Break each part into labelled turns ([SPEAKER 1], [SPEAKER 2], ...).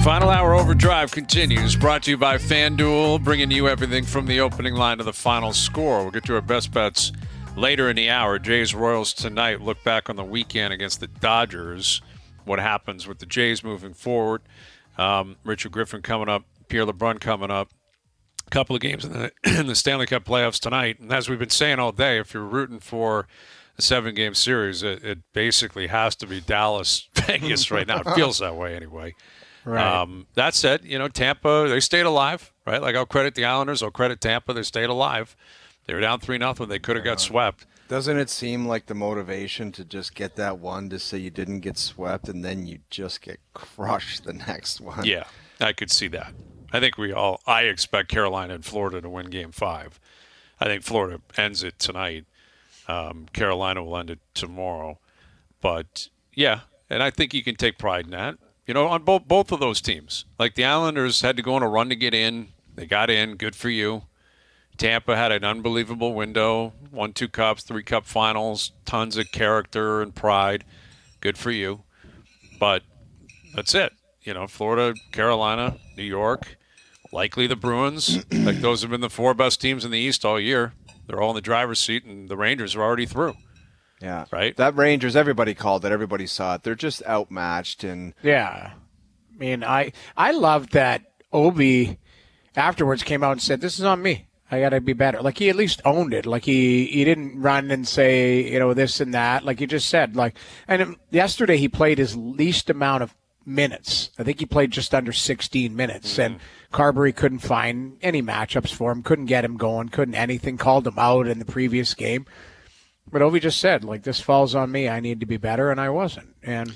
[SPEAKER 1] Final hour overdrive continues, brought to you by FanDuel, bringing you everything from the opening line to the final score. We'll get to our best bets later in the hour. Jays Royals tonight. Look back on the weekend against the Dodgers. What happens with the Jays moving forward. Richard Griffin coming up, Pierre LeBrun coming up. A couple of games in the Stanley Cup playoffs tonight. And as we've been saying all day, if you're rooting for a 7-game series, it basically has to be Dallas-Vegas right now. It feels that way anyway.
[SPEAKER 2] Right.
[SPEAKER 1] That said, Tampa, they stayed alive, right? Like, I'll credit the Islanders, I'll credit Tampa, they stayed alive. They were down 3-0. They could have got swept.
[SPEAKER 3] Doesn't it seem like the motivation to just get that one to say you didn't get swept and then you just get crushed the next one?
[SPEAKER 1] Yeah, I could see that. I think I expect Carolina and Florida to win Game 5. I think Florida ends it tonight. Carolina will end it tomorrow. But, yeah, and I think you can take pride in that. On both of those teams. Like, the Islanders had to go on a run to get in. They got in. Good for you. Tampa had an unbelievable window. Won 2 cups, 3 cup finals. Tons of character and pride. Good for you. But that's it. Florida, Carolina, New York, likely the Bruins. Like, those have been the 4 best teams in the East all year. They're all in the driver's seat, and the Rangers are already through.
[SPEAKER 3] Yeah.
[SPEAKER 1] Right?
[SPEAKER 3] That Rangers, everybody called it. Everybody saw it. They're just outmatched.
[SPEAKER 2] Yeah. I mean, I love that Obi afterwards came out and said, this is on me. I got to be better. Like, he at least owned it. Like, he didn't run and say, this and that. Like he just said, and yesterday he played his least amount of minutes. I think he played just under 16 minutes. Mm-hmm. And Carberry couldn't find any matchups for him, couldn't get him going, couldn't anything, called him out in the previous game. But Ovi just said, this falls on me. I need to be better, and I wasn't. And,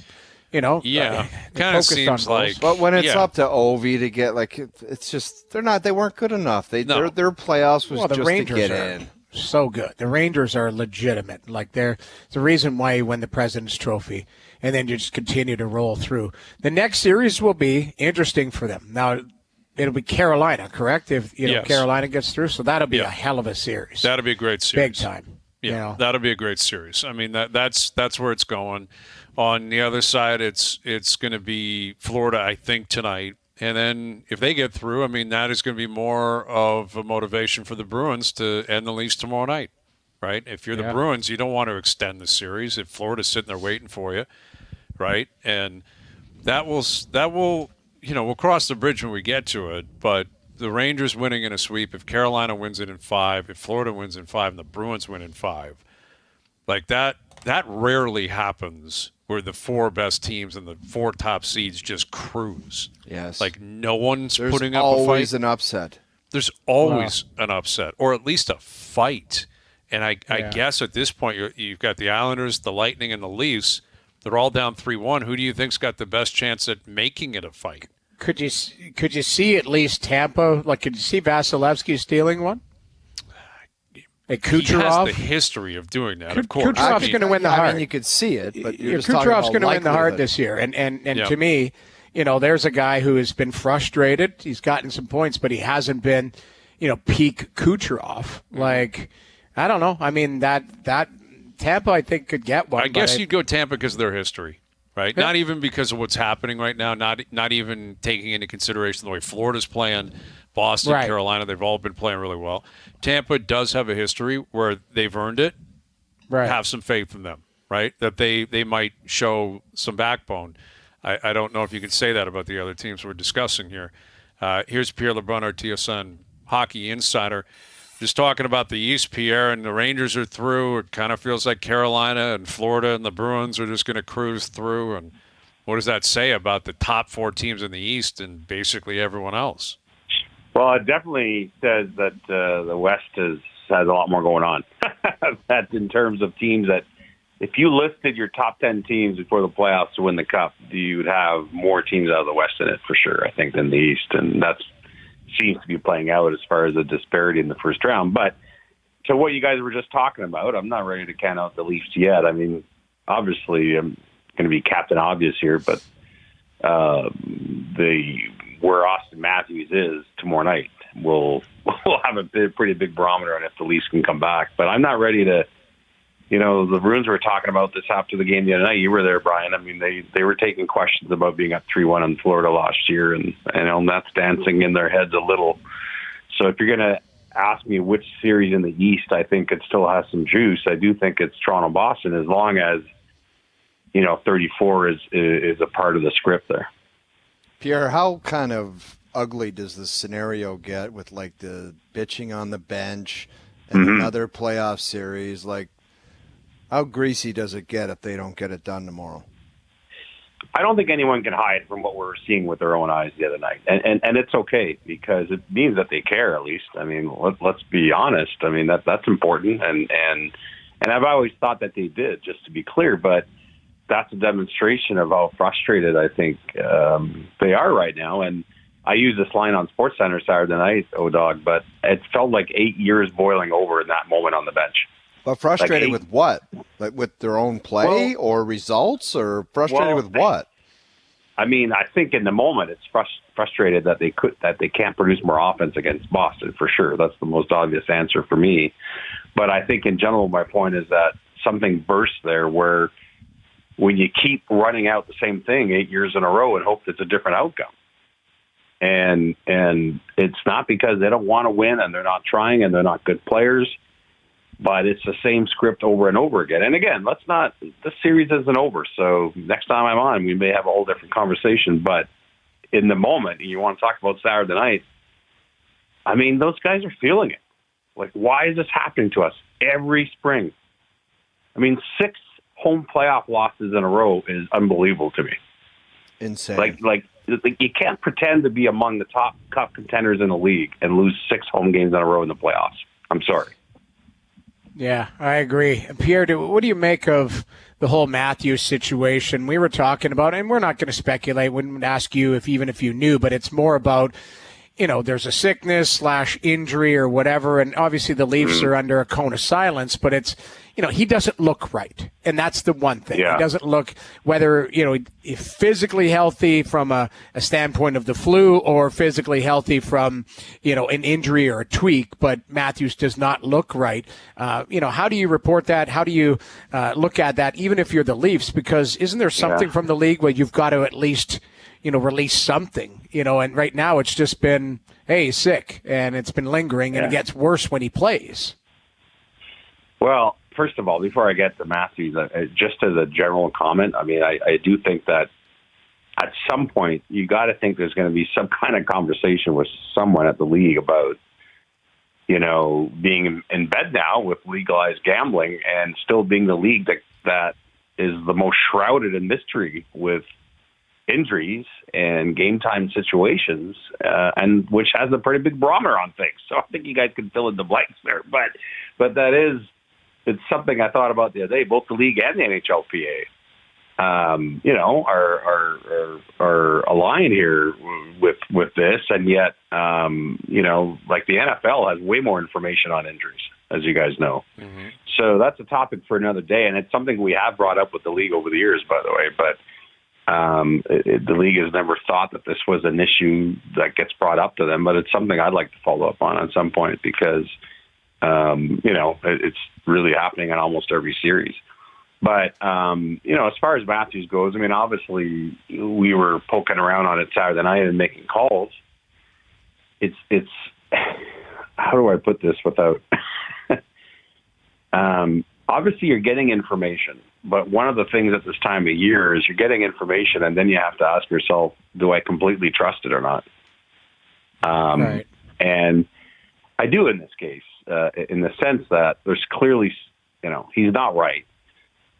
[SPEAKER 1] yeah, kind of seems like.
[SPEAKER 3] But when it's up to Ovi to get, it's just they weren't good enough. Their playoffs was just
[SPEAKER 2] Rangers
[SPEAKER 3] to get in.
[SPEAKER 2] So good. The Rangers are legitimate. They're the reason why you win the President's Trophy, and then you just continue to roll through. The next series will be interesting for them. Now, it'll be Carolina, correct? If
[SPEAKER 1] yes.
[SPEAKER 2] Carolina gets through, so that'll be a hell of a series.
[SPEAKER 1] That'll be a great series.
[SPEAKER 2] Big time.
[SPEAKER 1] Yeah, that'll be a great series. I mean, that's where it's going. On the other side, it's going to be Florida, I think, tonight. And then if they get through, I mean, that is going to be more of a motivation for the Bruins to end the Leafs tomorrow night, right? If you're the Bruins, you don't want to extend the series. If Florida's sitting there waiting for you, right? And that will we'll cross the bridge when we get to it, but the Rangers winning in a sweep, if Carolina wins it in 5, if Florida wins in 5, and the Bruins win in 5, like that rarely happens where the 4 best teams and the 4 top seeds just cruise.
[SPEAKER 3] Yes.
[SPEAKER 1] Like, no one's putting up a fight.
[SPEAKER 3] There's always an upset.
[SPEAKER 1] There's always an upset, or at least a fight. And I guess at this point, you've got the Islanders, the Lightning, and the Leafs. They're all down 3-1. Who do you think's got the best chance at making it a fight?
[SPEAKER 2] Could you see at least Tampa? Could you see Vasilevsky stealing one? Kucherov?
[SPEAKER 1] He has the history of doing that, of course.
[SPEAKER 2] Kucherov's going to win the Hart.
[SPEAKER 3] I mean, you could see it, but you're just talking about
[SPEAKER 2] Kucherov's going to win the Hart this year. And to me, there's a guy who has been frustrated. He's gotten some points, but he hasn't been, peak Kucherov. I don't know. I mean, that Tampa, I think, could get one.
[SPEAKER 1] I guess you'd go Tampa because of their history. Right, not even because of what's happening right now. Not even taking into consideration the way Florida's playing, Boston, Carolina. They've all been playing really well. Tampa does have a history where they've earned it.
[SPEAKER 2] Right,
[SPEAKER 1] have some faith in them. Right, that they might show some backbone. I don't know if you can say that about the other teams we're discussing here. Here's Pierre LeBrun, our TSN Hockey insider. Just talking about the East, Pierre, and the Rangers are through. It kind of feels like Carolina and Florida and the Bruins are just going to cruise through. And what does that say about the top 4 teams in the East and basically everyone else?
[SPEAKER 4] Well, it definitely says that the West has a lot more going on. That's in terms of teams that, if you listed your top 10 teams before the playoffs to win the Cup, you'd have more teams out of the West in it for sure, I think, than the East. And that's seems to be playing out as far as the disparity in the first round. But to what you guys were just talking about, I'm not ready to count out the Leafs yet. I mean, obviously, I'm going to be Captain Obvious here, but where Auston Matthews is tomorrow night, we'll have a pretty big barometer on if the Leafs can come back. But I'm not ready to the Bruins were talking about this after the game the other night. You were there, Brian. I mean, they were taking questions about being up 3-1 in Florida last year, and that's dancing in their heads a little. So if you're going to ask me which series in the East I think it still has some juice, I do think it's Toronto-Boston, as long as 34 is a part of the script there.
[SPEAKER 3] Pierre, how kind of ugly does the scenario get with like the bitching on the bench and another playoff series? Like, how greasy does it get if they don't get it done tomorrow?
[SPEAKER 4] I don't think anyone can hide from what we're seeing with their own eyes the other night. And it's okay, because it means that they care, at least. I mean, let's be honest. I mean, that's important. And I've always thought that they did, just to be clear. But that's a demonstration of how frustrated I think they are right now. And I used this line on SportsCenter Saturday night, O-Dog, but it felt like 8 years boiling over in that moment on the bench.
[SPEAKER 3] But frustrated with what? Like with their own play or results, or frustrated with what?
[SPEAKER 4] I mean, I think in the moment it's frustrated that they can't produce more offense against Boston, for sure. That's the most obvious answer for me. But I think in general, my point is that something burst there where when you keep running out the same thing 8 years in a row and hope it's a different outcome. And it's not because they don't want to win and they're not trying and they're not good players, but it's the same script over and over again. And again, this series isn't over. So next time I'm on, we may have a whole different conversation. But in the moment, you want to talk about Saturday night, I mean, those guys are feeling it. Like, why is this happening to us every spring? I mean, 6 home playoff losses in a row is unbelievable to me.
[SPEAKER 3] Insane.
[SPEAKER 4] Like you can't pretend to be among the top cup contenders in the league and lose 6 home games in a row in the playoffs. I'm sorry.
[SPEAKER 2] Yeah, I agree. Pierre, what do you make of the whole Matthews situation? We were talking about, and we're not going to speculate, wouldn't ask you even if you knew, but it's more about, there's a sickness / injury or whatever, and obviously the Leafs are under a cone of silence, but it's, he doesn't look right. And that's the one thing.
[SPEAKER 4] Yeah.
[SPEAKER 2] He doesn't look, whether, if physically healthy from a standpoint of the flu or physically healthy from, an injury or a tweak, but Matthews does not look right. How do you report that? How do you look at that, even if you're the Leafs? Because isn't there something from the league where you've got to at least, release something, and right now it's just been, hey, he's sick, and it's been lingering, and it gets worse when he plays.
[SPEAKER 4] Well, first of all, before I get to Matthews, just as a general comment, I mean, I do think that at some point you got to think there's going to be some kind of conversation with someone at the league about, being in bed now with legalized gambling and still being the league that is the most shrouded in mystery with injuries and game time situations, and which has a pretty big barometer on things. So I think you guys can fill in the blanks there, but it's something I thought about the other day. Both the league and the NHLPA, are aligned here with this, and yet, like the NFL has way more information on injuries, as you guys know. Mm-hmm. So that's a topic for another day, and it's something we have brought up with the league over the years, by the way, but the league has never thought that this was an issue that gets brought up to them, but it's something I'd like to follow up on some point because, it's really happening in almost every series. But, as far as Matthews goes, I mean, obviously we were poking around on it Saturday night and making calls. It's how do I put this without, obviously you're getting information, but one of the things at this time of year is you're getting information and then you have to ask yourself, do I completely trust it or not? Right. And I do in this case, in the sense that there's clearly, he's not right.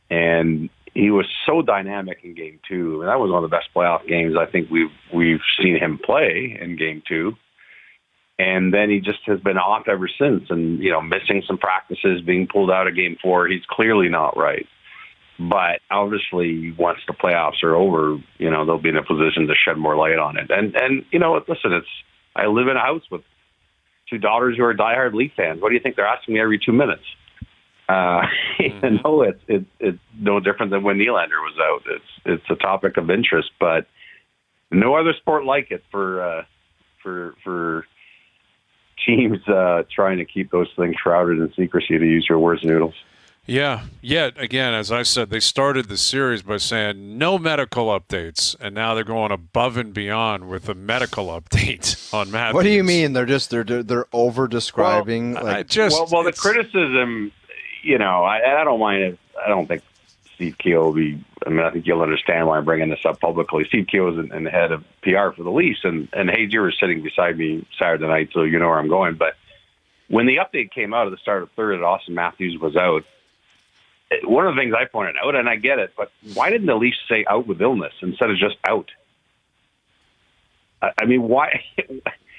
[SPEAKER 4] And he was so dynamic in Game 2. And that was one of the best playoff games I think we've seen him play in Game 2. And then he just has been off ever since and, missing some practices, being pulled out of Game 4. He's clearly not right. But obviously, once the playoffs are over, they'll be in a position to shed more light on it. And listen, I live in a house with 2 daughters who are diehard Leaf fans. What do you think they're asking me every 2 minutes? It's no different than when Nylander was out. It's a topic of interest, but no other sport like it for teams trying to keep those things shrouded in secrecy, to use your words, Noodles.
[SPEAKER 1] Yeah. Yet again, as I said, they started the series by saying no medical updates, and now they're going above and beyond with a medical update on Matthews.
[SPEAKER 3] What do you mean? They're over describing
[SPEAKER 4] the criticism, I don't mind it. I don't think Steve Keogh will be. I mean, I think you'll understand why I'm bringing this up publicly. Steve Keogh is in the head of PR for the Leafs, and Hayes, you were sitting beside me Saturday night, so you know where I'm going. But when the update came out at the start of third, that Auston Matthews was out. One of the things I pointed out, and I get it, but why didn't the Leafs say out with illness instead of just out? I mean, why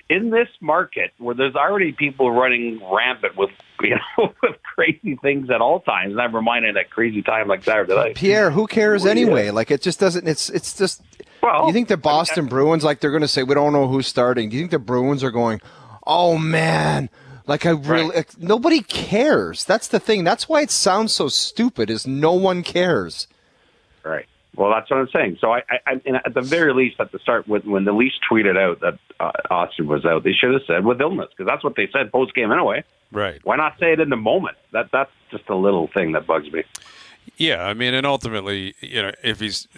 [SPEAKER 4] in this market where there's already people running rampant with with crazy things at all times, and I'm reminded at crazy time like Saturday night.
[SPEAKER 3] Pierre, who cares anyway? Like it just doesn't. It's just. Well, you think the Boston Bruins, like they're going to say we don't know who's starting? Do you think the Bruins are going, oh man? Like nobody cares. That's the thing. That's why it sounds so stupid. Is no one cares.
[SPEAKER 4] Right. Well, that's what I'm saying. So I at the very least, at the start, when the Leafs tweeted out that Auston was out, they should have said with illness, because that's what they said post game anyway.
[SPEAKER 1] Right.
[SPEAKER 4] Why not say it in the moment? That's just a little thing that bugs me.
[SPEAKER 1] Yeah, I mean, and ultimately,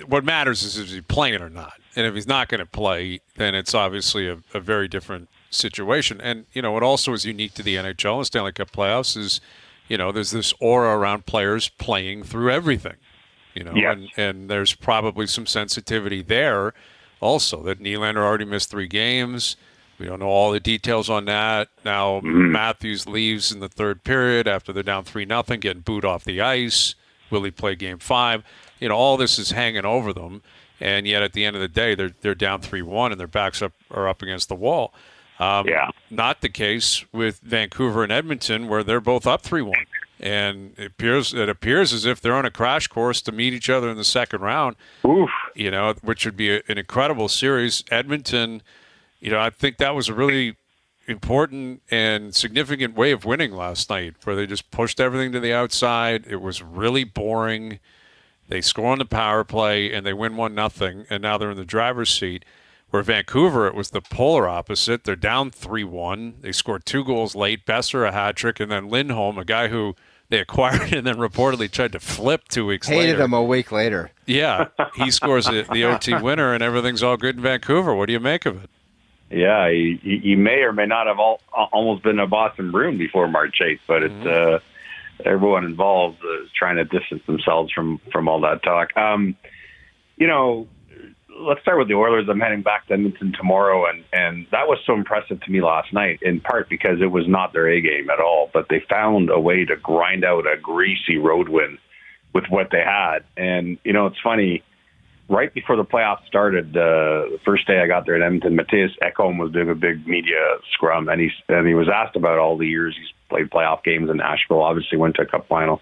[SPEAKER 1] what matters is he's playing or not. And if he's not going to play, then it's obviously a very different situation. And, what also is unique to the NHL and Stanley Cup playoffs is, there's this aura around players playing through everything,
[SPEAKER 4] yes.
[SPEAKER 1] and there's probably some sensitivity there also that Nylander already missed 3 games. We don't know all the details on that. Now Matthews leaves in the third period after they're down 3-0, getting booed off the ice. Will he play Game 5? All this is hanging over them, and yet at the end of the day, they're down 3-1 and their backs are up against the wall. Not the case with Vancouver and Edmonton, where they're both up 3-1, and it appears as if they're on a crash course to meet each other in the second round.
[SPEAKER 4] Oof.
[SPEAKER 1] Which would be an incredible series. Edmonton, I think that was a really important and significant way of winning last night, where they just pushed everything to the outside. It was really boring. They score on the power play and they win 1-0, and now they're in the driver's seat. Where Vancouver, it was the polar opposite. They're down 3-1. They scored 2 goals late. Besser a hat trick, and then Lindholm, a guy who they acquired and then reportedly tried to flip 2 weeks later.
[SPEAKER 3] Hated him a week later.
[SPEAKER 1] Yeah, he scores the OT winner, and everything's all good in Vancouver. What do you make of it?
[SPEAKER 4] Yeah, he may or may not have almost been a Boston Bruin before March 8th, but it's everyone involved is trying to distance themselves from all that talk. Let's start with the Oilers. I'm heading back to Edmonton tomorrow, and that was so impressive to me last night, in part because it was not their A game at all, but they found a way to grind out a greasy road win with what they had. And, it's funny, right before the playoffs started, the first day I got there in Edmonton, Matthias Ekholm was doing a big media scrum, and he was asked about all the years he's played playoff games in Nashville, obviously went to a cup final.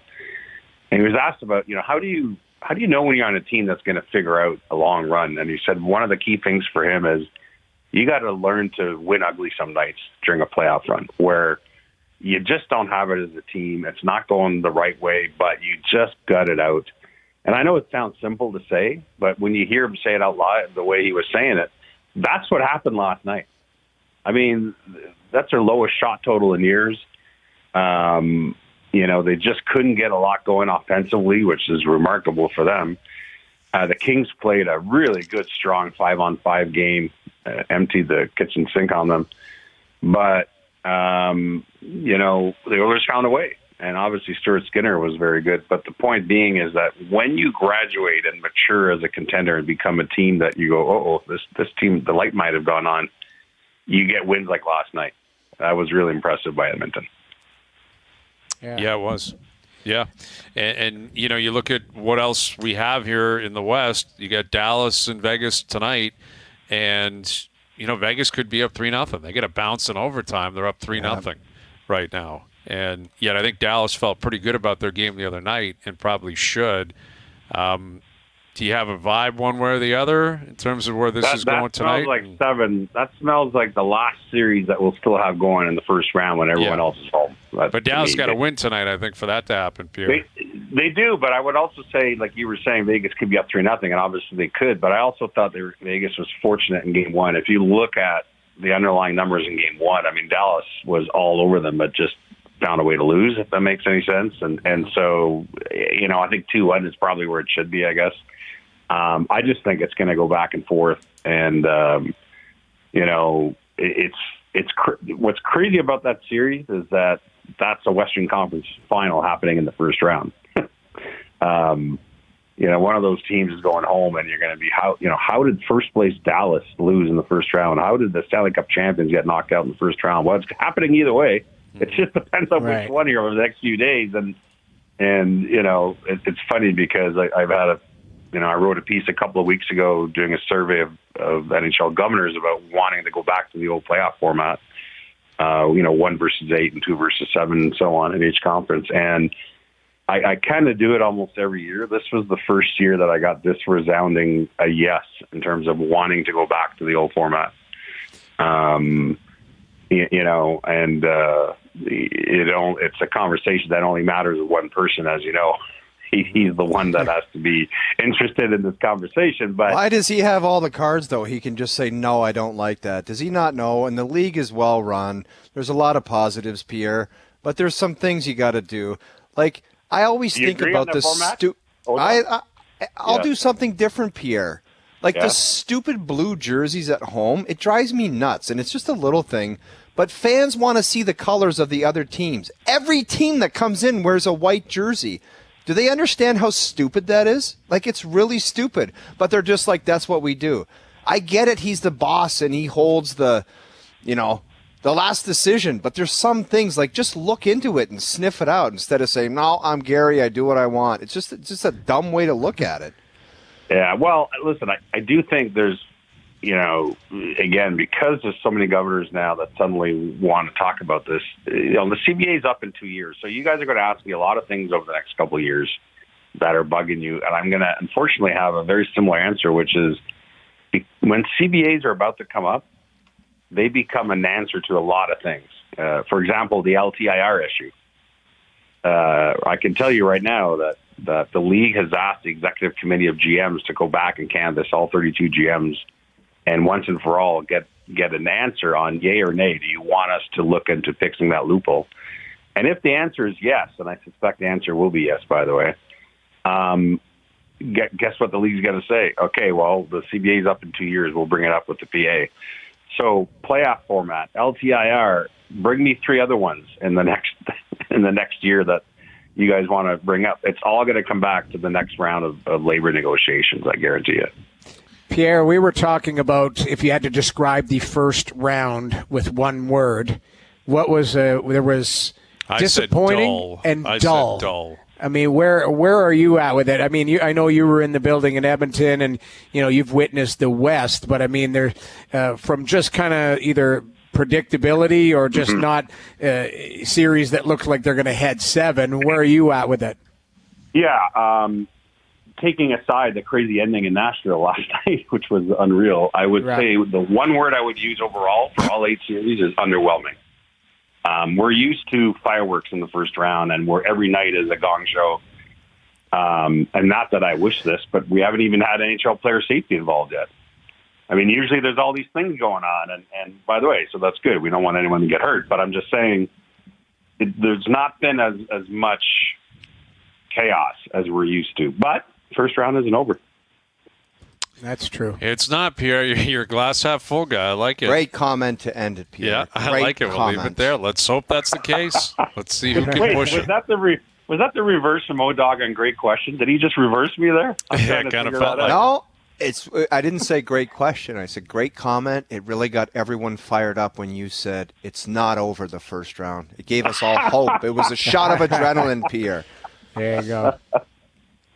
[SPEAKER 4] And he was asked about, how do you know when you're on a team that's going to figure out a long run? And he said one of the key things for him is you got to learn to win ugly some nights during a playoff run where you just don't have it as a team. It's not going the right way, but you just gut it out. And I know it sounds simple to say, but when you hear him say it out loud, the way he was saying it, that's what happened last night. I mean, that's their lowest shot total in years. They just couldn't get a lot going offensively, which is remarkable for them. The Kings played a really good, strong 5-on-5 game, emptied the kitchen sink on them. But, the Oilers found a way. And obviously Stuart Skinner was very good. But the point being is that when you graduate and mature as a contender and become a team that you go, this team, the light might have gone on, you get wins like last night. That was really impressive by Edmonton.
[SPEAKER 1] Yeah, it was. Yeah. And you look at what else we have here in the West. You got Dallas and Vegas tonight. And, Vegas could be up 3-0. They get a bounce in overtime. They're up 3-0 right now. And yet I think Dallas felt pretty good about their game the other night and probably should. Do you have a vibe one way or the other in terms of where this is going tonight?
[SPEAKER 4] That smells like 7. That smells like the last series that we'll still have going in the first round when everyone else is home.
[SPEAKER 1] But Dallas got to win tonight, I think, for that to happen, Pierre.
[SPEAKER 4] They do, but I would also say, like you were saying, Vegas could be up 3-0, and obviously they could. But I also thought Vegas was fortunate in Game 1. If you look at the underlying numbers in Game 1, I mean, Dallas was all over them, but just found a way to lose, if that makes any sense. And so, I think 2-1 is probably where it should be, I guess. I just think it's going to go back and forth. And, what's crazy about that series is that that's a Western Conference final happening in the first round. One of those teams is going home, and you're going to be how did first place Dallas lose in the first round? How did the Stanley Cup champions get knocked out in the first round? Well, it's happening either way. It just depends on which one here over the next few days. And it's funny because I've had I wrote a piece a couple of weeks ago doing a survey of NHL governors about wanting to go back to the old playoff format. 1 versus 8 and 2 versus 7 and so on in each conference. And I kind of do it almost every year. This was the first year that I got this resounding a yes in terms of wanting to go back to the old format. It's a conversation that only matters with one person, as you know. He's the one that has to be interested in this conversation. But
[SPEAKER 3] why does he have all the cards, though? He can just say, no, I don't like that. Does he not know? And the league is well run. There's a lot of positives, Pierre, but there's some things you got to do. Like, I always think about the I'll do something different, Pierre. Like the stupid blue jerseys at home, it drives me nuts, and it's just a little thing. But fans want to see the colors of the other teams. Every team that comes in wears a white jersey. Do they understand how stupid that is? Like, it's really stupid. But they're just like, that's what we do. I get it. He's the boss, and he holds the last decision. But there's some things, like, just look into it and sniff it out instead of saying, no, I'm Gary, I do what I want. It's just a dumb way to look at it.
[SPEAKER 4] Yeah, well, listen, I do think there's, again, because there's so many governors now that suddenly want to talk about this, the CBA is up in 2 years. So you guys are going to ask me a lot of things over the next couple of years that are bugging you. And I'm going to, unfortunately, have a very similar answer, which is when CBAs are about to come up, they become an answer to a lot of things. For example, the LTIR issue. I can tell you right now that the league has asked the executive committee of GMs to go back and canvass all 32 GMs and once and for all get an answer on yay or nay. Do you want us to look into fixing that loophole? And if the answer is yes, and I suspect the answer will be yes, by the way, guess what the league's going to say? Okay, well, the CBA is up in 2 years. We'll bring it up with the PA. So playoff format, LTIR, bring me 3 other ones in the next year that you guys want to bring up. It's all going to come back to the next round of labor negotiations, I guarantee you.
[SPEAKER 2] Pierre, we were talking about if you had to describe the first round with one word, what was there was disappointing and dull.
[SPEAKER 1] Said dull.
[SPEAKER 2] I mean, where are you at with it? I mean, I know you were in the building in Edmonton, and you've witnessed the West, but I mean, there from just kind of either predictability or just not series that look like they're going to head 7. Where are you at with it?
[SPEAKER 4] Yeah. Taking aside the crazy ending in Nashville last night, which was unreal, I would say the one word I would use overall for all 8 series is underwhelming. We're used to fireworks in the first round, and where every night is a gong show. And not that I wish this, but we haven't even had NHL player safety involved yet. I mean, usually there's all these things going on, and by the way, so that's good. We don't want anyone to get hurt, but I'm just saying there's not been as much chaos as we're used to. But first round isn't over.
[SPEAKER 2] That's true.
[SPEAKER 1] It's not, Pierre. You're a glass half full guy. I like it.
[SPEAKER 3] Great comment to end it, Pierre.
[SPEAKER 1] Yeah, I like it. We'll leave it there. Let's hope that's the case. Let's see who can push it.
[SPEAKER 4] Was that the reverse from O-Dog on Great Question? Did he just reverse me there?
[SPEAKER 1] Yeah, kind of felt like
[SPEAKER 3] no. I didn't say great question. I said great comment. It really got everyone fired up when you said it's not over the first round. It gave us all hope. It was a shot of adrenaline, Pierre.
[SPEAKER 2] There you go.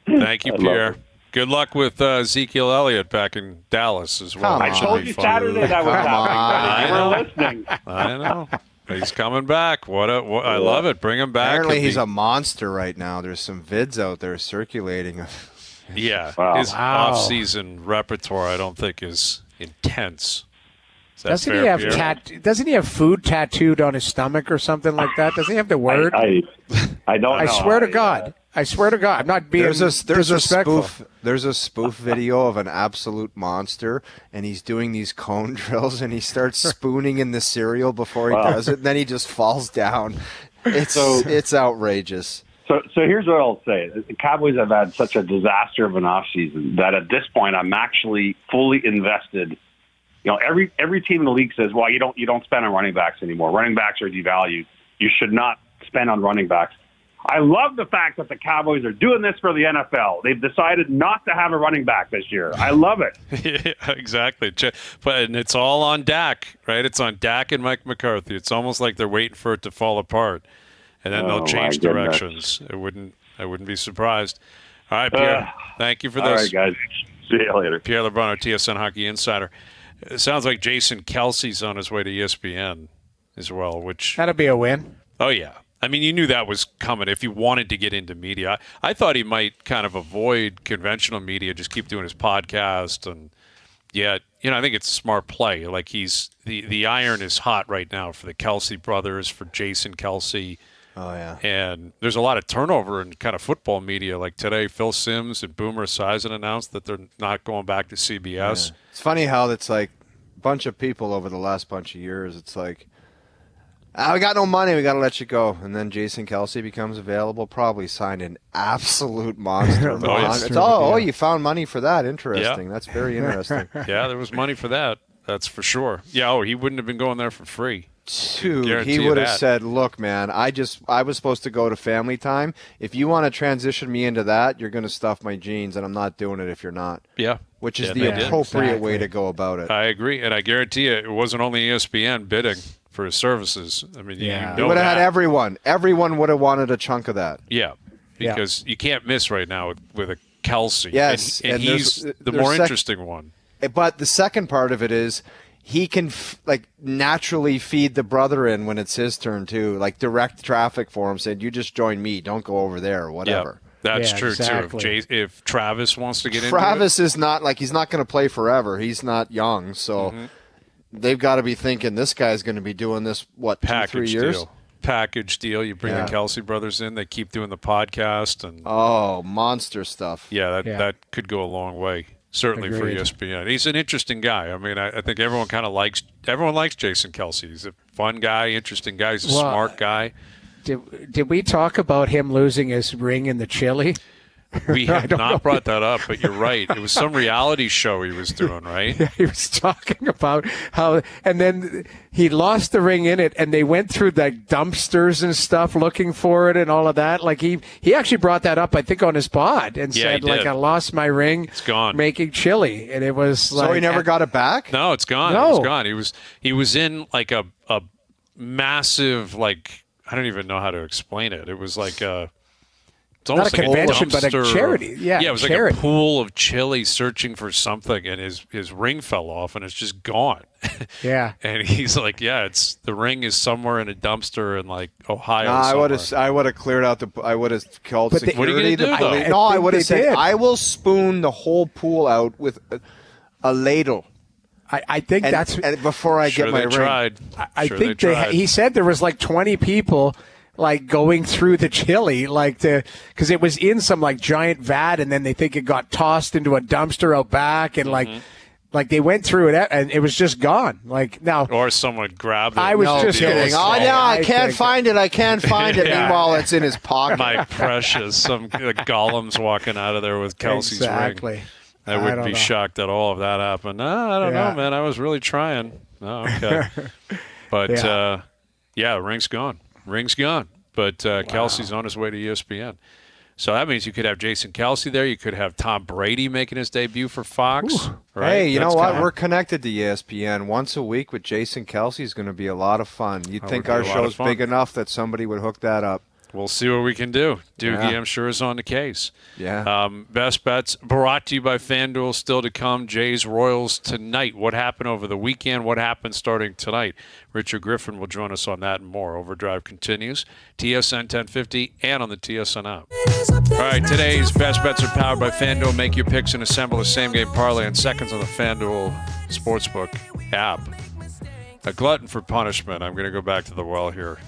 [SPEAKER 1] Thank you, Pierre. Good luck with Ezekiel Elliott back in Dallas as well.
[SPEAKER 4] I told you Saturday that was happening. You were listening.
[SPEAKER 1] I know. He's coming back. I love it. Bring him back.
[SPEAKER 3] Apparently he's a monster right now. There's some vids out there circulating.
[SPEAKER 1] Yeah. His off-season repertoire, I don't think, is intense.
[SPEAKER 2] Doesn't he have food tattooed on his stomach or something like that? Doesn't he have the word?
[SPEAKER 4] I don't know.
[SPEAKER 2] I swear to God. I swear to God, I'm not being disrespectful.
[SPEAKER 3] There's a spoof video of an absolute monster, and he's doing these cone drills, and he starts spooning in the cereal before he does it, and then he just falls down. It's outrageous.
[SPEAKER 4] So here's what I'll say. The Cowboys have had such a disaster of an offseason that at this point I'm actually fully invested. Every team in the league says, well, you don't spend on running backs anymore. Running backs are devalued. You should not spend on running backs. I love the fact that the Cowboys are doing this for the NFL. They've decided not to have a running back this year. I love it.
[SPEAKER 1] Yeah, exactly. And it's all on Dak, right? It's on Dak and Mike McCarthy. It's almost like they're waiting for it to fall apart. And then they'll change directions. I wouldn't be surprised. All right, Pierre. Thank you for this.
[SPEAKER 4] All right, guys. See you later.
[SPEAKER 1] Pierre LeBrun, TSN Hockey Insider. It sounds like Jason Kelsey's on his way to ESPN as well, which...
[SPEAKER 2] That'll be a win.
[SPEAKER 1] Oh, yeah. I mean, you knew that was coming if he wanted to get into media. I thought he might kind of avoid conventional media, just keep doing his podcast. And yet, I think it's a smart play. Like the iron is hot right now for the Kelsey brothers, for Jason Kelsey.
[SPEAKER 3] Oh, yeah.
[SPEAKER 1] And there's a lot of turnover in kind of football media. Like today, Phil Simms and Boomer Esiason announced that they're not going back to CBS.
[SPEAKER 3] Yeah. It's funny how it's like a bunch of people over the last bunch of years. It's like, we got no money. We got to let you go. And then Jason Kelsey becomes available, probably signed an absolute monster. You found money for that. Interesting. Yeah. That's very interesting.
[SPEAKER 1] Yeah, there was money for that. That's for sure. Yeah, he wouldn't have been going there for free.
[SPEAKER 3] Dude, he would have said, look, man, I was supposed to go to family time. If you want to transition me into that, you're going to stuff my jeans, and I'm not doing it if you're not.
[SPEAKER 1] Yeah.
[SPEAKER 3] Which is the appropriate way to go about it.
[SPEAKER 1] I agree, and I guarantee you it wasn't only ESPN bidding for his services. I mean,
[SPEAKER 3] you would have had everyone. Everyone would have wanted a chunk of that.
[SPEAKER 1] Yeah, because you can't miss right now with a Kelsey.
[SPEAKER 3] Yes.
[SPEAKER 1] And he's the more interesting one.
[SPEAKER 3] But the second part of it is he can naturally feed the brother in when it's his turn too, like direct traffic for him, saying, you just join me, don't go over there or whatever.
[SPEAKER 1] That's true too. If Travis wants to get into it.
[SPEAKER 3] Travis is not he's not going to play forever. He's not young, so they've got to be thinking this guy's going to be doing this, 2-3 years?
[SPEAKER 1] Package deal. You bring the Kelsey brothers in, they keep doing the podcast. And
[SPEAKER 3] monster stuff.
[SPEAKER 1] Yeah, that could go a long way. Certainly for ESPN. He's an interesting guy. I mean, I think everyone likes Jason Kelsey. He's a fun guy, interesting guy. He's a smart guy.
[SPEAKER 2] Did we talk about him losing his ring in the chili?
[SPEAKER 1] We have not brought that up, but you're right. It was some reality show he was doing, right?
[SPEAKER 2] Yeah, he was talking about how, and then he lost the ring in it, and they went through the dumpsters and stuff looking for it and all of that. Like he actually brought that up, I think, on his pod and said, I lost my ring.
[SPEAKER 1] It's gone.
[SPEAKER 2] Making chili, and it was
[SPEAKER 3] so he never got it back.
[SPEAKER 1] No, it's gone.
[SPEAKER 2] No.
[SPEAKER 1] It's gone. He was in like a massive I don't even know how to explain it. It was like a. It's almost
[SPEAKER 2] not a convention, but a charity. Yeah,
[SPEAKER 1] it was like a pool of chili searching for something, and his ring fell off, and it's just gone.
[SPEAKER 2] Yeah.
[SPEAKER 1] And he's like, the ring is somewhere in a dumpster in Ohio.
[SPEAKER 3] I would have cleared out I would have called security.
[SPEAKER 1] What are you going to do, though?
[SPEAKER 3] No, I would have said, I will spoon the whole pool out with a ladle.
[SPEAKER 2] I think that's
[SPEAKER 3] before I get my ring.
[SPEAKER 1] Tried.
[SPEAKER 2] I think he said there was 20 people going through the chili, because it was in some giant vat, and then they think it got tossed into a dumpster out back, and they went through it, and it was just gone.
[SPEAKER 1] Or someone grabbed it.
[SPEAKER 2] I was just
[SPEAKER 3] kidding. I can't find it. I can't find it. Meanwhile, it's in his pocket.
[SPEAKER 1] My precious, some golems walking out of there with Kelsey's ring. I wouldn't be shocked at all if that happened. I don't know, man. I was really trying. Oh, okay. But ring's gone. Ring's gone, but Kelsey's on his way to ESPN. So that means you could have Jason Kelsey there. You could have Tom Brady making his debut for Fox. Right?
[SPEAKER 3] Hey, you know what? We're connected to ESPN. Once a week with Jason Kelsey is going to be a lot of fun. You'd think our show's big enough that somebody would hook that up.
[SPEAKER 1] We'll see what we can do. Doogie, I'm sure, is on the case.
[SPEAKER 3] Yeah.
[SPEAKER 1] Best bets brought to you by FanDuel. Still to come. Jays Royals tonight. What happened over the weekend? What happened starting tonight? Richard Griffin will join us on that and more. OverDrive continues. TSN 1050 and on the TSN app. All right, today's best bets are powered by FanDuel. Make your picks and assemble a same-game parlay in seconds on the FanDuel Sportsbook app. A glutton for punishment. I'm going to go back to the well here.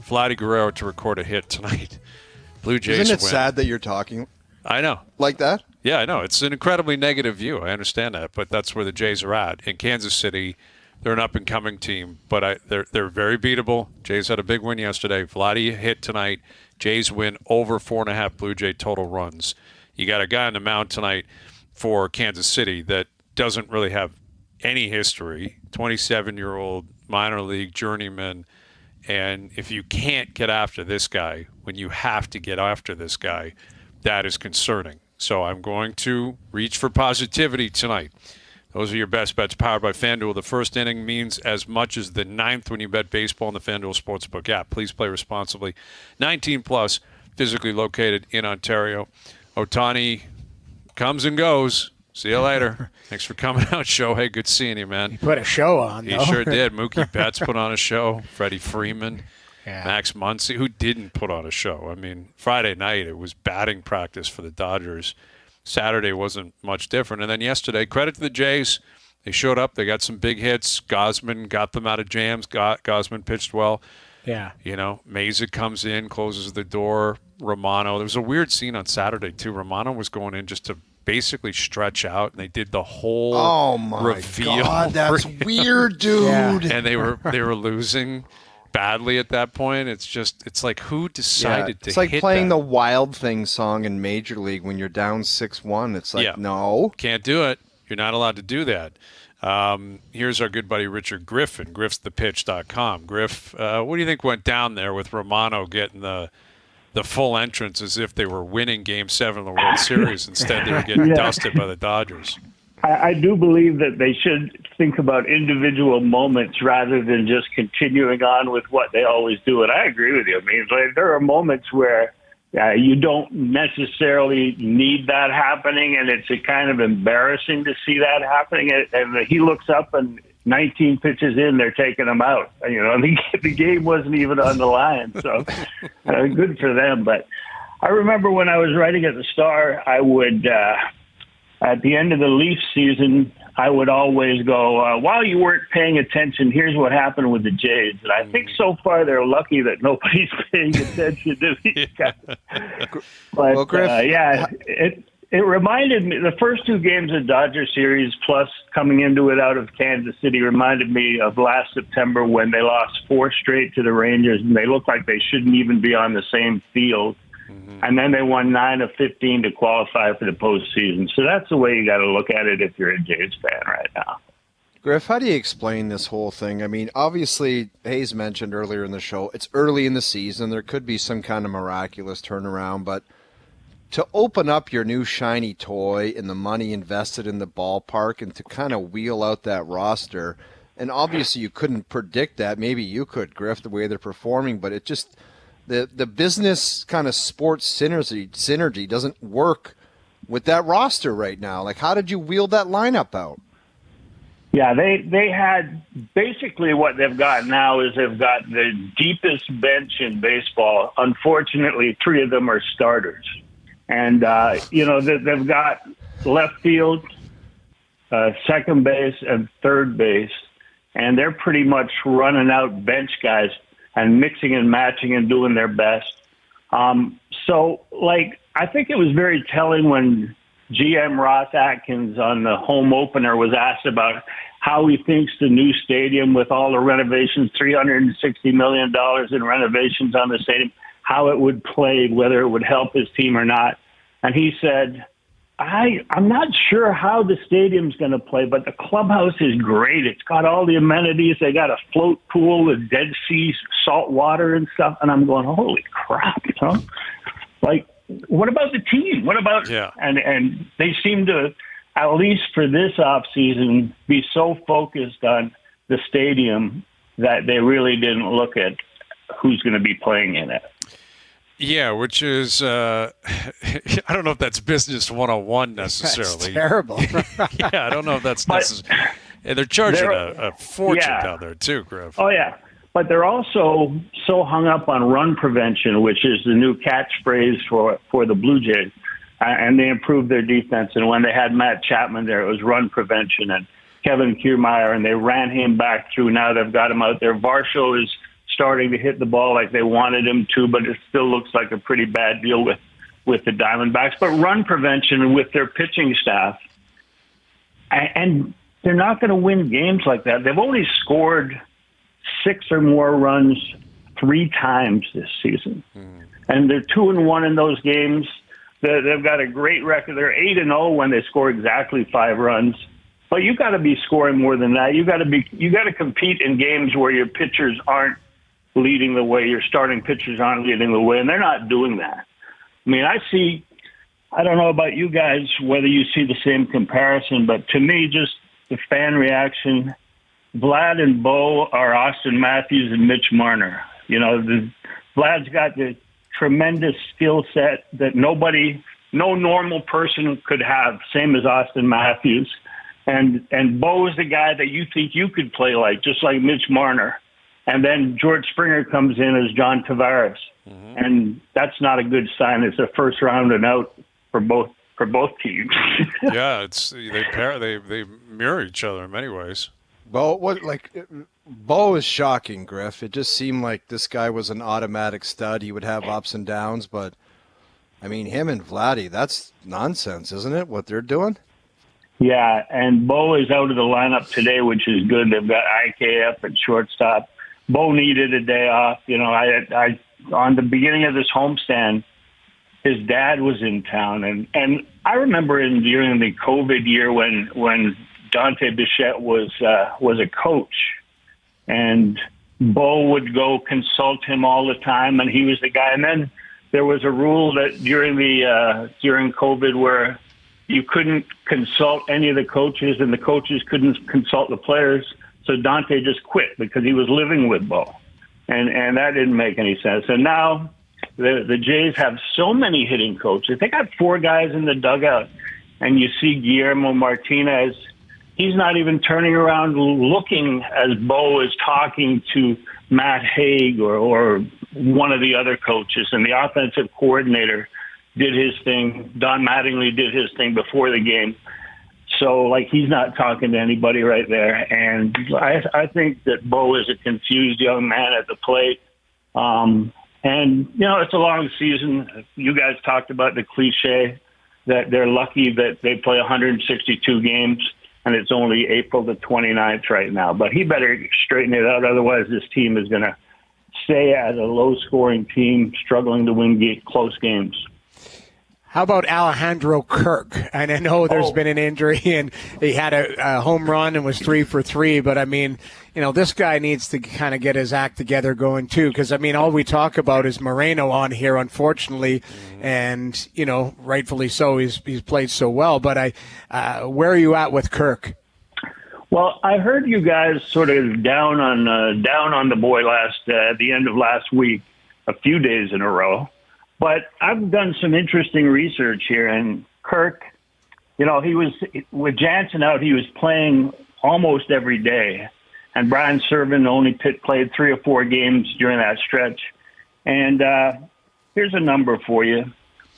[SPEAKER 1] Vladdy Guerrero to record a hit tonight. Blue Jays
[SPEAKER 3] Isn't it
[SPEAKER 1] win.
[SPEAKER 3] sad that you're talking
[SPEAKER 1] I know.
[SPEAKER 3] like that?
[SPEAKER 1] Yeah, I know. It's an incredibly negative view. I understand that, but that's where the Jays are at. In Kansas City, They're an up-and-coming team, but they're very beatable. Jays had a big win yesterday. Vladdy hit tonight. Jays win over 4.5 Blue Jay total runs. You got a guy on the mound tonight for Kansas City that doesn't really have any history, 27-year-old minor league journeyman, and if you can't get after this guy when you have to get after this guy, that is concerning. So I'm going to reach for positivity tonight. Those are your best bets powered by FanDuel. The first inning means as much as the ninth when you bet baseball on the FanDuel Sportsbook app. Please play responsibly. 19 plus, physically located in Ontario. Ohtani comes and goes. See you later. Thanks for coming out, Shohei. Good seeing you, man.
[SPEAKER 2] He put a show on, though.
[SPEAKER 1] He sure did. Mookie Betts put on a show. Freddie Freeman.
[SPEAKER 2] Yeah.
[SPEAKER 1] Max Muncy. Who didn't put on a show? I mean, Friday night it was batting practice for the Dodgers. Saturday wasn't much different. And then yesterday, credit to the Jays. They showed up. They got some big hits. Gosman got them out of jams. Gosman pitched well.
[SPEAKER 2] Yeah.
[SPEAKER 1] You know, Meza comes in, closes the door. Romano. There was a weird scene on Saturday, too. Romano was going in just to basically stretch out, and they did the whole reveal.
[SPEAKER 3] God, that's weird, dude.
[SPEAKER 2] Yeah.
[SPEAKER 1] And they were losing badly at that point. It's like, who decided to
[SPEAKER 3] It's like
[SPEAKER 1] hit
[SPEAKER 3] playing
[SPEAKER 1] that?
[SPEAKER 3] the Wild Thing song in Major League when you're down 6-1. It's like, no.
[SPEAKER 1] Can't do it. You're not allowed to do that. Here's our good buddy Richard Griffin, griffsthepitch.com. Griff, what do you think went down there with Romano getting the full entrance as if they were winning Game 7 of the World Series? Instead, they were getting dusted by the Dodgers.
[SPEAKER 5] I do believe that they should think about individual moments rather than just continuing on with what they always do. And I agree with you. I mean, like, there are moments where you don't necessarily need that happening, and it's a kind of embarrassing to see that happening. And he looks up, and 19 pitches in, they're taking him out. You know, the game wasn't even on the line. So good for them. But I remember when I was writing at the Star, I would at the end of the Leafs season, I would always go, while you weren't paying attention, here's what happened with the Jays. And I think so far they're lucky that nobody's paying attention to these guys. But,
[SPEAKER 3] well, Griff,
[SPEAKER 5] it reminded me, the first two games of Dodger series, plus coming into it out of Kansas City, reminded me of last September when they lost 4 straight to the Rangers, and they looked like they shouldn't even be on the same field. Mm-hmm. And then they won 9 of 15 to qualify for the postseason. So that's the way you got to look at it if you're a Jays fan right now.
[SPEAKER 3] Griff, how do you explain this whole thing? I mean, obviously, Hayes mentioned earlier in the show, it's early in the season. There could be some kind of miraculous turnaround, but to open up your new shiny toy and the money invested in the ballpark and to kind of wheel out that roster, and obviously you couldn't predict that. Maybe you could, Griff, the way they're performing, but it just the business kind of sports synergy doesn't work with that roster right now. Like, how did you wheel that lineup out?
[SPEAKER 5] Yeah, they had basically what they've got now is they've got the deepest bench in baseball. Unfortunately, 3 of them are starters. And, they've got left field, second base, and third base. And they're pretty much running out bench guys and mixing and matching and doing their best. I think it was very telling when GM Ross Atkins on the home opener was asked about how he thinks the new stadium with all the renovations, $360 million in renovations on the stadium, how it would play, whether it would help his team or not. And he said, I'm not sure how the stadium's going to play, but the clubhouse is great. It's got all the amenities. They got a float pool with Dead Sea salt water and stuff. And I'm going, holy crap, you know? Like, what about the team? What about and they seem to, at least for this offseason, be so focused on the stadium that they really didn't look at who's going to be playing in it.
[SPEAKER 1] Yeah, which is, I don't know if that's business 101 necessarily.
[SPEAKER 2] That's terrible.
[SPEAKER 1] Yeah, I don't know if that's necessary. They're charging a fortune down there too, Griff.
[SPEAKER 5] Oh, yeah. But they're also so hung up on run prevention, which is the new catchphrase for the Blue Jays. And they improved their defense. And when they had Matt Chapman there, it was run prevention. And Kevin Kiermaier, and they ran him back through. Now they've got him out there. Varsho is starting to hit the ball like they wanted him to, but it still looks like a pretty bad deal with the Diamondbacks. But run prevention with their pitching staff, and they're not going to win games like that. They've only scored 6 or more runs 3 times this season. And they're 2-1 in those games. They've got a great record. They're 8-0 when they score exactly 5 runs. But you got to be scoring more than that. You got to compete in games where your pitchers aren't leading the way, your starting pitchers aren't leading the way, and they're not doing that. I mean, I don't know about you guys whether you see the same comparison, but to me, just the fan reaction, Vlad and Bo are Auston Matthews and Mitch Marner. You know, Vlad's got the tremendous skill set that no normal person could have, same as Auston Matthews. And Bo is the guy that you think you could play like, just like Mitch Marner. And then George Springer comes in as John Tavares. And that's not a good sign. It's a first round and out for both teams.
[SPEAKER 1] Yeah, they mirror each other in many ways.
[SPEAKER 3] Bo is shocking, Griff. It just seemed like this guy was an automatic stud. He would have ups and downs, but I mean, him and Vladdy, that's nonsense, isn't it, what they're doing?
[SPEAKER 5] Yeah, and Bo is out of the lineup today, which is good. They've got IKF at shortstop. Bo needed a day off. You know, I on the beginning of this homestand, his dad was in town, and I remember during the COVID year when Dante Bichette was a coach, and Bo would go consult him all the time, and he was the guy. And then there was a rule that during COVID where you couldn't consult any of the coaches, and the coaches couldn't consult the players. So Dante just quit because he was living with Bo, and that didn't make any sense. And now the Jays have so many hitting coaches. They got 4 guys in the dugout, and you see Guillermo Martinez. He's not even turning around looking as Bo is talking to Matt Haig or one of the other coaches, and the offensive coordinator did his thing. Don Mattingly did his thing before the game. So, like, he's not talking to anybody right there. And I think that Bo is a confused young man at the plate. And, you know, it's a long season. You guys talked about the cliche that they're lucky that they play 162 games, and it's only April the 29th right now. But he better straighten it out. Otherwise, this team is going to stay as a low-scoring team, struggling to win close games.
[SPEAKER 2] How about Alejandro Kirk? And I know there's been an injury, and he had a home run and was 3 for 3. But, I mean, you know, this guy needs to kind of get his act together going, too. Because, I mean, all we talk about is Moreno on here, unfortunately. And, you know, rightfully so. He's played so well. But where are you at with Kirk?
[SPEAKER 5] Well, I heard you guys sort of down on the boy at the end of last week, a few days in a row. But I've done some interesting research here, and Kirk, you know, he was with Jansen out. He was playing almost every day, and Bryan Servin only played 3 or 4 games during that stretch. And here's a number for you: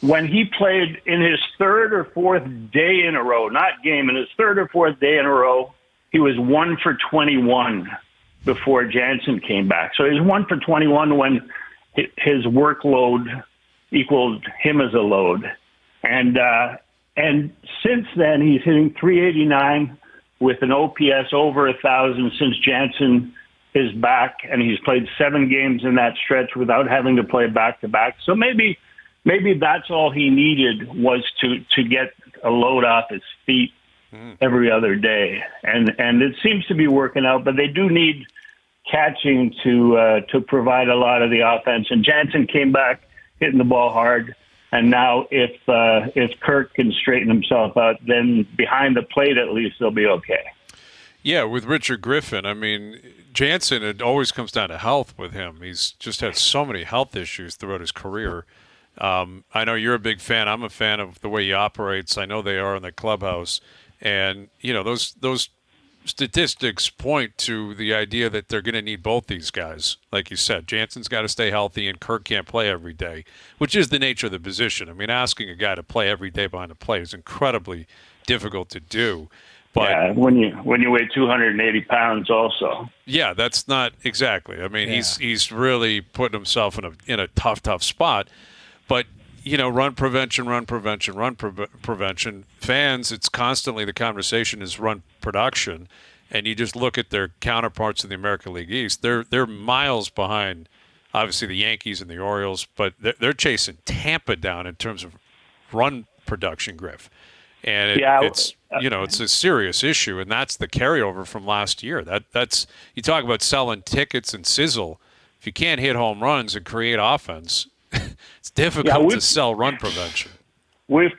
[SPEAKER 5] when he played in his 3rd or 4th day in a row, not game, in his 3rd or 4th day in a row, he was 1 for 21 before Jansen came back. So he was 1 for 21 when his workload equaled him as a load. And since then, he's hitting .389 with an OPS over 1,000 since Jansen is back, and he's played 7 games in that stretch without having to play back-to-back. So maybe that's all he needed was to get a load off his feet every other day. And it seems to be working out, but they do need catching to provide a lot of the offense. And Jansen came back hitting the ball hard. And now if Kirk can straighten himself out, then behind the plate at least they'll be okay.
[SPEAKER 1] Yeah, with Richard Griffin, I mean, Jansen, it always comes down to health with him. He's just had so many health issues throughout his career. I know you're a big fan. I'm a fan of the way he operates. I know they are in the clubhouse. And, you know, those statistics point to the idea that they're going to need both these guys. Like you said, Jansen's got to stay healthy, and Kirk can't play every day, which is the nature of the position. I mean, asking a guy to play every day behind the plate is incredibly difficult to do. But
[SPEAKER 5] yeah, when you weigh 280 pounds also.
[SPEAKER 1] Yeah, that's not exactly. I mean, he's really putting himself in a tough spot. But, you know, run prevention. Fans, it's constantly the conversation is run production, and you just look at their counterparts in the American League East, they're miles behind, obviously, the Yankees and the Orioles, but they're chasing Tampa down in terms of run production, Griff. And it's a serious issue, and that's the carryover from last year. That's you talk about selling tickets and sizzle. If you can't hit home runs and create offense, it's difficult to sell run prevention.
[SPEAKER 5] We've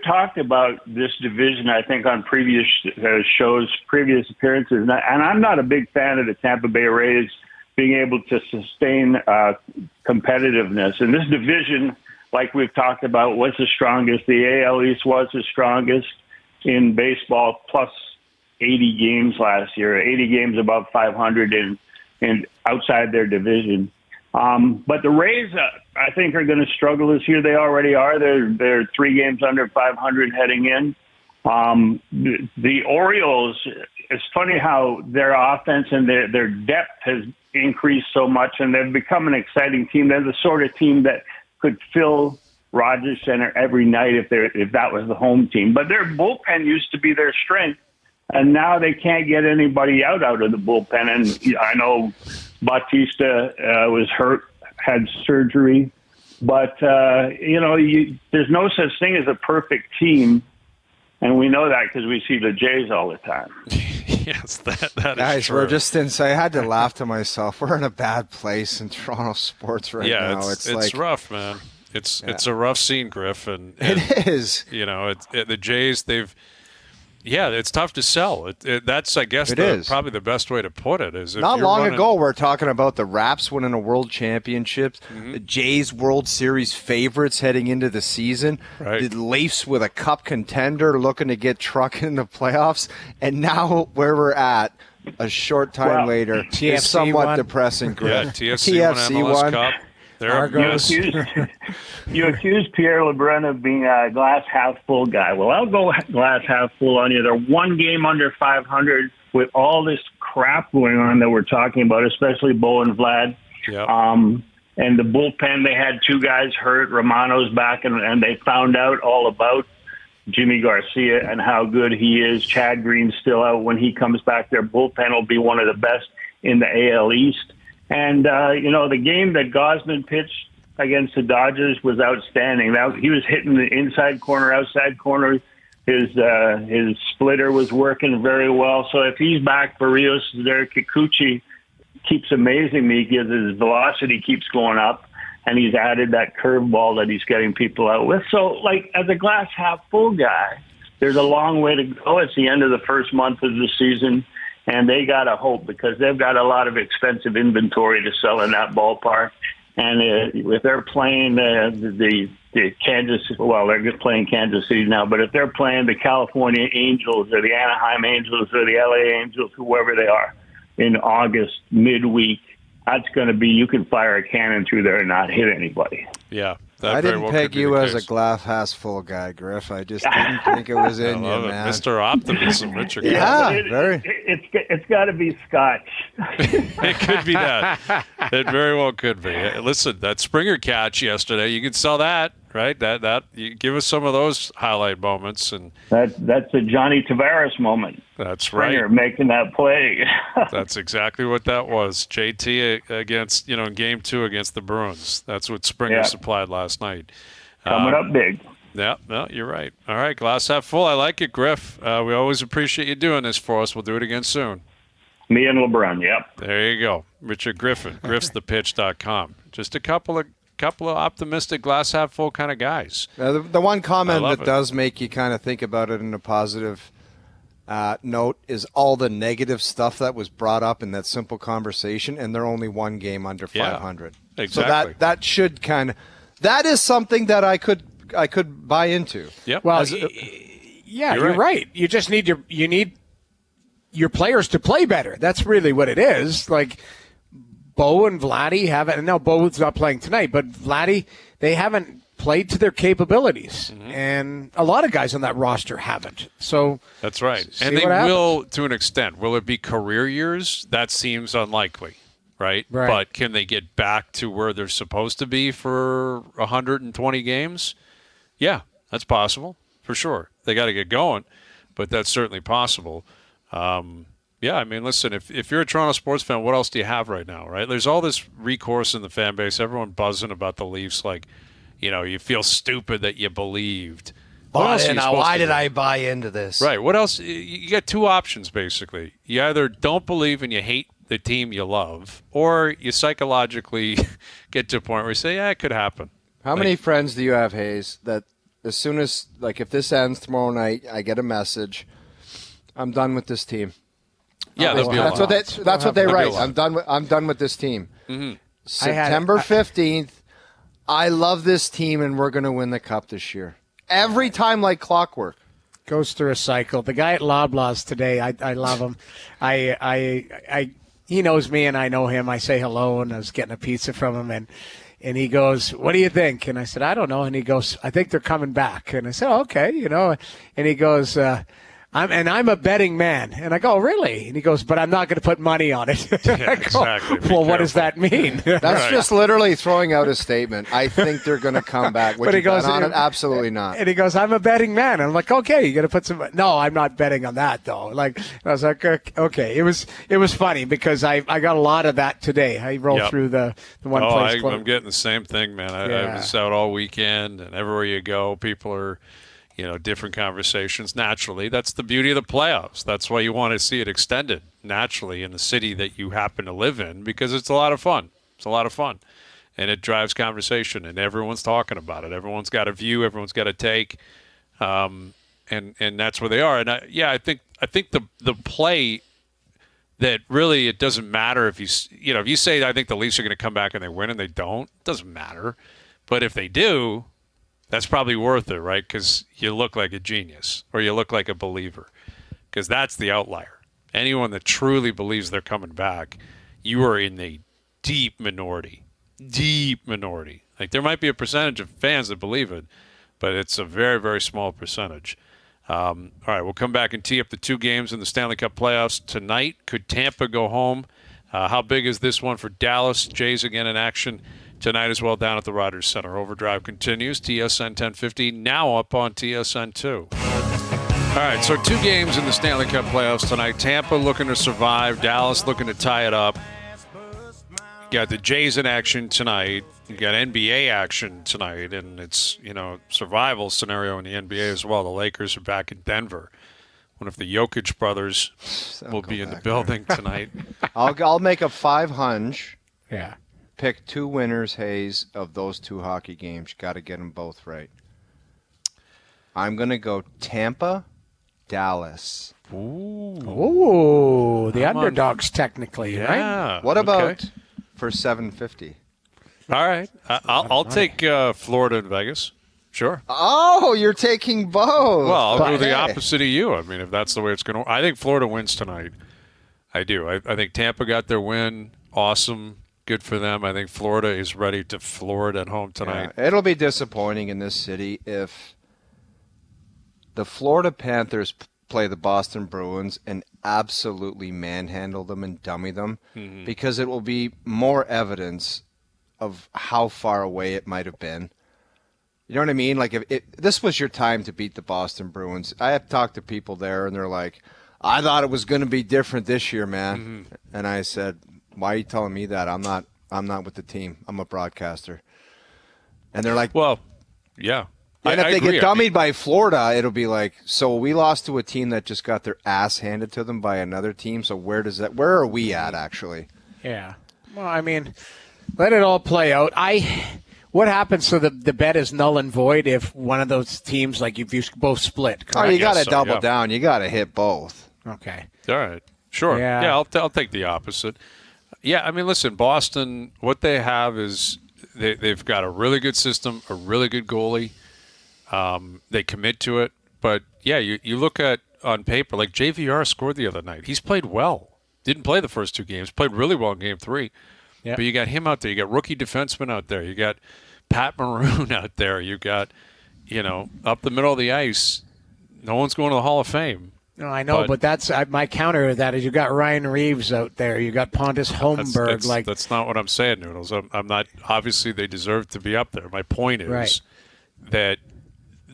[SPEAKER 5] talked about this division, I think, on previous shows, previous appearances, and I'm not a big fan of the Tampa Bay Rays being able to sustain competitiveness. And this division, like we've talked about, was the strongest. The AL East was the strongest in baseball, plus 80 games last year, 80 games above 500 and outside their division. But the Rays, I think, are going to struggle this year. They already are. They're 3 games under 500 heading in. The Orioles, it's funny how their offense and their depth has increased so much, and they've become an exciting team. They're the sort of team that could fill Rogers Center every night if that was the home team. But their bullpen used to be their strength, and now they can't get anybody out of the bullpen. And I know Bautista was hurt, had surgery, but there's no such thing as a perfect team, and we know that because we see the Jays all the time.
[SPEAKER 1] Yes, that
[SPEAKER 3] Guys,
[SPEAKER 1] is true.
[SPEAKER 3] we're just inside. I had to laugh to myself. We're in a bad place in Toronto sports right now.
[SPEAKER 1] It's like, rough, man. It's a rough scene, Griff, and
[SPEAKER 3] it is.
[SPEAKER 1] The Jays, it's tough to sell. That's, I guess, probably the best way to put it. Is
[SPEAKER 3] not long ago we're talking about the Raps winning a World Championship, the Jays World Series favorites heading into the season, the Leafs with a Cup contender looking to get trucked in the playoffs, and now where we're at a short time later is somewhat depressing. Griff.
[SPEAKER 1] Yeah, TFC won MLS Cup.
[SPEAKER 5] You accuse Pierre LeBrun of being a glass half full guy. Well, I'll go glass half full on you. They're 1 game under 500 with all this crap going on that we're talking about, especially Bo and Vlad.
[SPEAKER 1] Yep.
[SPEAKER 5] And the bullpen, they had 2 guys hurt. Romano's back, and they found out all about Jimmy Garcia and how good he is. Chad Green's still out. When he comes back, their bullpen will be one of the best in the AL East. And, the game that Gausman pitched against the Dodgers was outstanding. He was hitting the inside corner, outside corner. His splitter was working very well. So if he's back, Barrios is there. Kikuchi keeps amazing me because his velocity keeps going up, and he's added that curveball that he's getting people out with. So, as a glass half full guy, there's a long way to go. It's the end of the first month of the season. And they got to hope because they've got a lot of expensive inventory to sell in that ballpark. And if they're playing the Kansas, well, they're just playing Kansas City now. But if they're playing the California Angels or the Anaheim Angels or the LA Angels, whoever they are, in August midweek, that's going to be, you can fire a cannon through there and not hit anybody.
[SPEAKER 1] Yeah.
[SPEAKER 3] I didn't peg you as a glass half full guy, Griff. I just didn't think it was in you, man.
[SPEAKER 1] Mr. Optimism, Richard.
[SPEAKER 5] It's got to be Scotch.
[SPEAKER 1] It could be that. It very well could be. Listen, that Springer catch yesterday, you can sell that, right? That you give us some of those highlight moments, and
[SPEAKER 5] that's a Johnny Tavares moment.
[SPEAKER 1] That's
[SPEAKER 5] Springer
[SPEAKER 1] right.
[SPEAKER 5] making that play.
[SPEAKER 1] That's exactly what that was. JT against, in Game 2 against the Bruins. That's what Springer supplied last night.
[SPEAKER 5] Coming up big.
[SPEAKER 1] Yeah, no, you're right. All right, glass half full. I like it, Griff. We always appreciate you doing this for us. We'll do it again soon.
[SPEAKER 5] Me and LeBron, yep.
[SPEAKER 1] There you go. Richard Griffin, griffsthepitch.com. Just a couple of optimistic glass half full kind of guys.
[SPEAKER 3] The one comment that does make you kind of think about it in a positive note is all the negative stuff that was brought up in that simple conversation, and they're only 1 game under 500.
[SPEAKER 1] Exactly.
[SPEAKER 3] So that should that is something that I could buy into.
[SPEAKER 1] Yep.
[SPEAKER 2] Well, you're right. You just need your players to play better. That's really what it is. Like Bo and Vladdy haven't. No, Bo's not playing tonight, but Vladdy, they haven't played to their capabilities, and a lot of guys on that roster haven't. So
[SPEAKER 1] that's right, and they will to an extent. Will it be career years? That seems unlikely, right? But can they get back to where they're supposed to be for 120 games? Yeah, that's possible for sure. They got to get going, but that's certainly possible. Yeah, I mean, listen, if you're a Toronto sports fan, what else do you have right now, right? There's all this recourse in the fan base. Everyone buzzing about the Leafs like, you feel stupid that you believed. What else are you supposed
[SPEAKER 3] why
[SPEAKER 1] to
[SPEAKER 3] did
[SPEAKER 1] do?
[SPEAKER 3] I buy into this?
[SPEAKER 1] Right. What else? You got two options, basically. You either don't believe and you hate the team you love, or you psychologically get to a point where you say, yeah, it could happen.
[SPEAKER 3] How many friends do you have, Hayes, that as soon as, like, if this ends tomorrow night, I get a message, I'm done with this team.
[SPEAKER 1] Yeah, there'll be a
[SPEAKER 3] that's
[SPEAKER 1] lot.
[SPEAKER 3] what they write.
[SPEAKER 1] a lot.
[SPEAKER 3] I'm done with this team.
[SPEAKER 1] Mm-hmm.
[SPEAKER 3] September 15th, I love this team, and we're going to win the cup this year. Every time, like clockwork.
[SPEAKER 2] Goes through a cycle. The guy at Loblaws today, I love him. He knows me and I know him. I say hello, and I was getting a pizza from him, and he goes, "What do you think?" And I said, "I don't know." And he goes, "I think they're coming back." And I said, oh, "Okay, And he goes, I'm a betting man. And I go, really? And he goes, but I'm not going to put money on it.
[SPEAKER 1] Yeah, exactly.
[SPEAKER 2] Well, what does that mean?
[SPEAKER 3] That's just literally throwing out a statement. I think they're going to come back. Would you bet on it? Absolutely not.
[SPEAKER 2] And he goes, I'm a betting man. And I'm like, okay, you got to put some. No, I'm not betting on that though. Like I was like, okay. It was funny because I got a lot of that today. I rolled through the one place.
[SPEAKER 1] I'm getting the same thing, man. I was out all weekend, and everywhere you go, people are. Different conversations. Naturally, that's the beauty of the playoffs. That's why you want to see it extended naturally in the city that you happen to live in, because it's a lot of fun. It's a lot of fun, and it drives conversation, and everyone's talking about it. Everyone's got a view. Everyone's got a take, and that's where they are. And I think the play that really it doesn't matter if if you say I think the Leafs are going to come back and they win and they don't, it doesn't matter. But if they do, that's probably worth it, right? Because you look like a genius or you look like a believer, because that's the outlier. Anyone that truly believes they're coming back, you are in a deep minority. Like there might be a percentage of fans that believe it, but it's a very, very small percentage. All right, we'll come back and tee up the two games in the Stanley Cup playoffs tonight. Could Tampa go home? How big is this one for Dallas? Jays again in action tonight as well down at the Rogers Center. Overdrive continues. TSN 1050 now up on TSN 2. All right, so two games in the Stanley Cup playoffs tonight. Tampa looking to survive. Dallas looking to tie it up. You got the Jays in action tonight. You got NBA action tonight, and it's survival scenario in the NBA as well. The Lakers are back in Denver. Wonder if the Jokic brothers will be in the building tonight.
[SPEAKER 3] I'll make a 5 hunch.
[SPEAKER 2] Yeah.
[SPEAKER 3] Pick two winners, Hayes, of those two hockey games. Got to get them both right. I'm going to go Tampa, Dallas.
[SPEAKER 2] Ooh, the underdogs technically, right?
[SPEAKER 3] What about for 750?
[SPEAKER 1] All right. I'll take Florida and Vegas. Sure.
[SPEAKER 3] Oh, you're taking both.
[SPEAKER 1] Well, I'll do the opposite of you. I mean, if that's the way it's going to. I think Florida wins tonight. I do. I think Tampa got their win. Awesome. Good for them. I think Florida is ready to floor it at home tonight.
[SPEAKER 3] Yeah, it'll be disappointing in this city if the Florida Panthers play the Boston Bruins and absolutely manhandle them and dummy them, because it will be more evidence of how far away it might have been. You know what I mean? Like, if this was your time to beat the Boston Bruins. I have talked to people there, and they're like, I thought it was going to be different this year, man. And I said, why are you telling me that? I'm not with the team. I'm a broadcaster. And they're like,
[SPEAKER 1] well, yeah.
[SPEAKER 3] And if they
[SPEAKER 1] agree.
[SPEAKER 3] get dummied by Florida, it'll be like, so we lost to a team that just got their ass handed to them by another team. So where are we at, actually?
[SPEAKER 2] Yeah. Well, I mean, let it all play out. What happens so the bet is null and void if one of those teams, like if you both split? Correct?
[SPEAKER 3] Oh, you got to double down. You got to hit both.
[SPEAKER 2] Okay.
[SPEAKER 1] All right. Sure.
[SPEAKER 2] Yeah.
[SPEAKER 1] I'll take the opposite. Yeah, I mean, listen, Boston, what they have is they've got a really good system, a really good goalie. They commit to it. But, yeah, you look at on paper, like JVR scored the other night. He's played well. Didn't play the first two games. Played really well in Game 3. Yep. But you got him out there. You got rookie defensemen out there. You got Pat Maroon out there. You got, up the middle of the ice. No one's going to the Hall of Fame.
[SPEAKER 2] No, I know, but that's my counter to that is you got Ryan Reeves out there. You got Pontus Holmberg.
[SPEAKER 1] That's not what I'm saying, Noodles. I'm not. Obviously, they deserve to be up there. My point is that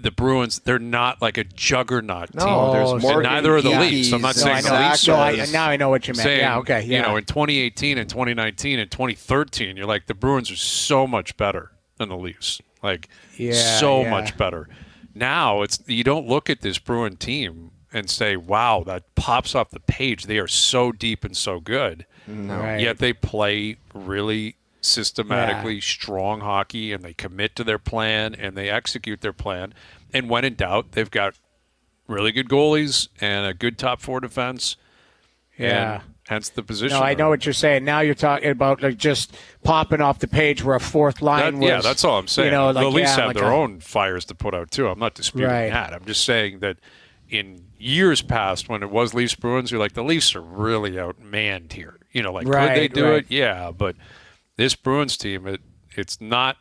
[SPEAKER 1] the Bruins, they're not like a juggernaut team.
[SPEAKER 3] No, there's
[SPEAKER 1] And
[SPEAKER 3] more.
[SPEAKER 1] neither are the
[SPEAKER 3] Yankees
[SPEAKER 1] Leafs. I'm not
[SPEAKER 3] and
[SPEAKER 1] saying the Leafs
[SPEAKER 2] So
[SPEAKER 1] are.
[SPEAKER 2] now I know what you meant.
[SPEAKER 1] Saying,
[SPEAKER 2] Yeah, okay. Yeah.
[SPEAKER 1] You know, in 2018 and 2019 and 2013, you're like, the Bruins are so much better than the Leafs. Like, so much better. Now, you don't look at this Bruin team and say, wow, that pops off the page. They are so deep and so good.
[SPEAKER 3] No.
[SPEAKER 2] Right.
[SPEAKER 1] Yet they play really systematically strong hockey, and they commit to their plan, and they execute their plan. And when in doubt, they've got really good goalies and a good top four defense.
[SPEAKER 2] Yeah.
[SPEAKER 1] And hence the position.
[SPEAKER 2] No, I know what you're saying. Now you're talking about like just popping off the page where a fourth line was.
[SPEAKER 1] Yeah, that's all I'm saying.
[SPEAKER 2] You know,
[SPEAKER 1] the Leafs have
[SPEAKER 2] like
[SPEAKER 1] their own fires to put out, too. I'm not disputing that. I'm just saying that in years past, when it was Leafs Bruins, you're like, the Leafs are really outmanned here. You know, like, could they do it? Yeah, but this Bruins team, it's not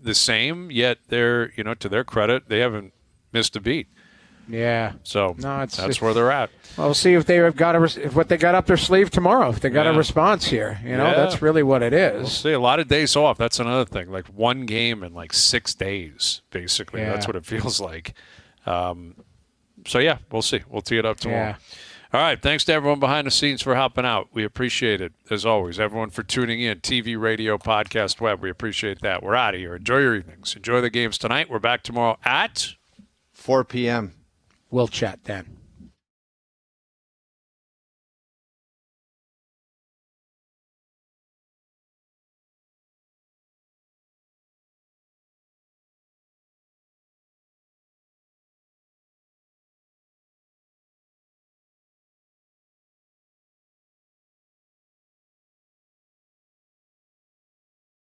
[SPEAKER 1] the same, yet they're, you know, to their credit, they haven't missed a beat.
[SPEAKER 2] Yeah.
[SPEAKER 1] So that's where they're at.
[SPEAKER 2] Well, we'll see if they have got what they got up their sleeve tomorrow. If they got a response here, you know, that's really what it is.
[SPEAKER 1] We'll see. A lot of days off. That's another thing. Like one game in like 6 days, basically.
[SPEAKER 2] Yeah.
[SPEAKER 1] That's what it feels like. So yeah, we'll see. We'll tee it up tomorrow.
[SPEAKER 2] Yeah.
[SPEAKER 1] All right. Thanks to everyone behind the scenes for helping out. We appreciate it, as always. Everyone for tuning in. TV, radio, podcast, web. We appreciate that. We're out of here. Enjoy your evenings. Enjoy the games tonight. We're back tomorrow at
[SPEAKER 3] 4 p.m.
[SPEAKER 2] We'll chat then.